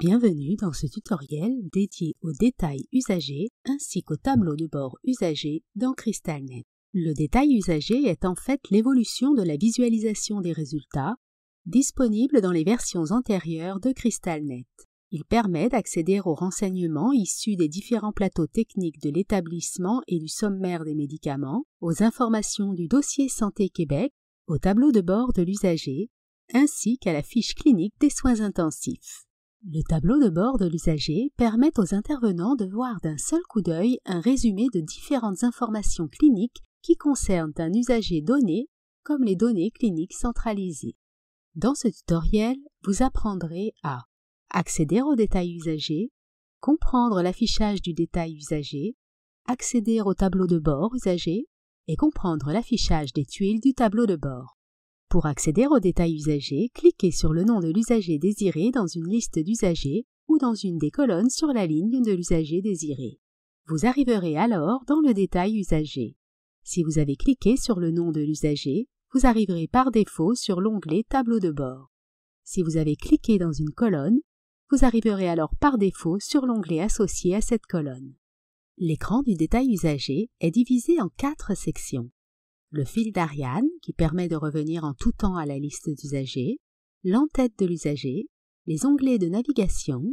Bienvenue dans ce tutoriel dédié aux détails usagés ainsi qu'au tableau de bord usagé dans CrystalNet. Le détail usagé est en fait l'évolution de la visualisation des résultats disponible dans les versions antérieures de CrystalNet. Il permet d'accéder aux renseignements issus des différents plateaux techniques de l'établissement et du sommaire des médicaments, aux informations du dossier Santé Québec, au tableau de bord de l'usager, ainsi qu'à la fiche clinique des soins intensifs. Le tableau de bord de l'usager permet aux intervenants de voir d'un seul coup d'œil un résumé de différentes informations cliniques qui concernent un usager donné, comme les données cliniques centralisées. Dans ce tutoriel, vous apprendrez à accéder au détail usagé, comprendre l'affichage du détail usagé, accéder au tableau de bord usagé et comprendre l'affichage des tuiles du tableau de bord. Pour accéder au détail usagé, cliquez sur le nom de l'usager désiré dans une liste d'usagers ou dans une des colonnes sur la ligne de l'usager désiré. Vous arriverez alors dans le détail usagé. Si vous avez cliqué sur le nom de l'usager, vous arriverez par défaut sur l'onglet Tableau de bord. Si vous avez cliqué dans une colonne, vous arriverez alors par défaut sur l'onglet associé à cette colonne. L'écran du détail usagé est divisé en 4 sections. Le fil d'Ariane, qui permet de revenir en tout temps à la liste d'usagers, l'en-tête de l'usager, les onglets de navigation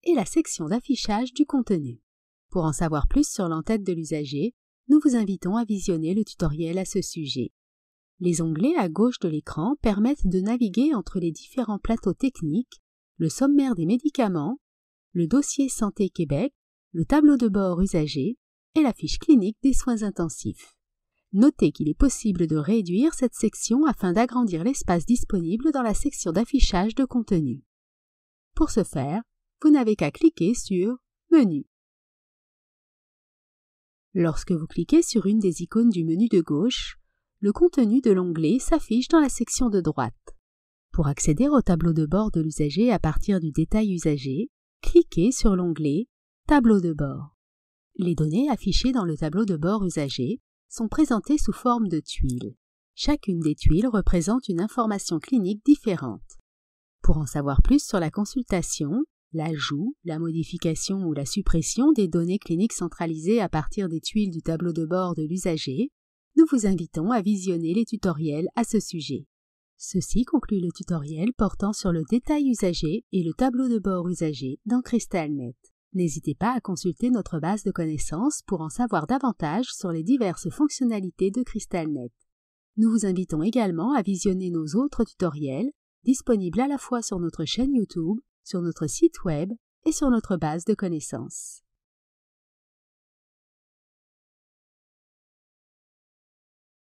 et la section d'affichage du contenu. Pour en savoir plus sur l'en-tête de l'usager, nous vous invitons à visionner le tutoriel à ce sujet. Les onglets à gauche de l'écran permettent de naviguer entre les différents plateaux techniques, le sommaire des médicaments, le dossier Santé Québec, le tableau de bord usager et la fiche clinique des soins intensifs. Notez qu'il est possible de réduire cette section afin d'agrandir l'espace disponible dans la section d'affichage de contenu. Pour ce faire, vous n'avez qu'à cliquer sur « Menu ». Lorsque vous cliquez sur une des icônes du menu de gauche, le contenu de l'onglet s'affiche dans la section de droite. Pour accéder au tableau de bord de l'usager à partir du détail usagé, cliquez sur l'onglet « Tableau de bord ». Les données affichées dans le tableau de bord usagé sont présentées sous forme de tuiles. Chacune des tuiles représente une information clinique différente. Pour en savoir plus sur la consultation, l'ajout, la modification ou la suppression des données cliniques centralisées à partir des tuiles du tableau de bord de l'usager, nous vous invitons à visionner les tutoriels à ce sujet. Ceci conclut le tutoriel portant sur le détail usagé et le tableau de bord usagé dans CrystalNet. N'hésitez pas à consulter notre base de connaissances pour en savoir davantage sur les diverses fonctionnalités de CrystalNet. Nous vous invitons également à visionner nos autres tutoriels, disponibles à la fois sur notre chaîne YouTube, sur notre site web et sur notre base de connaissances.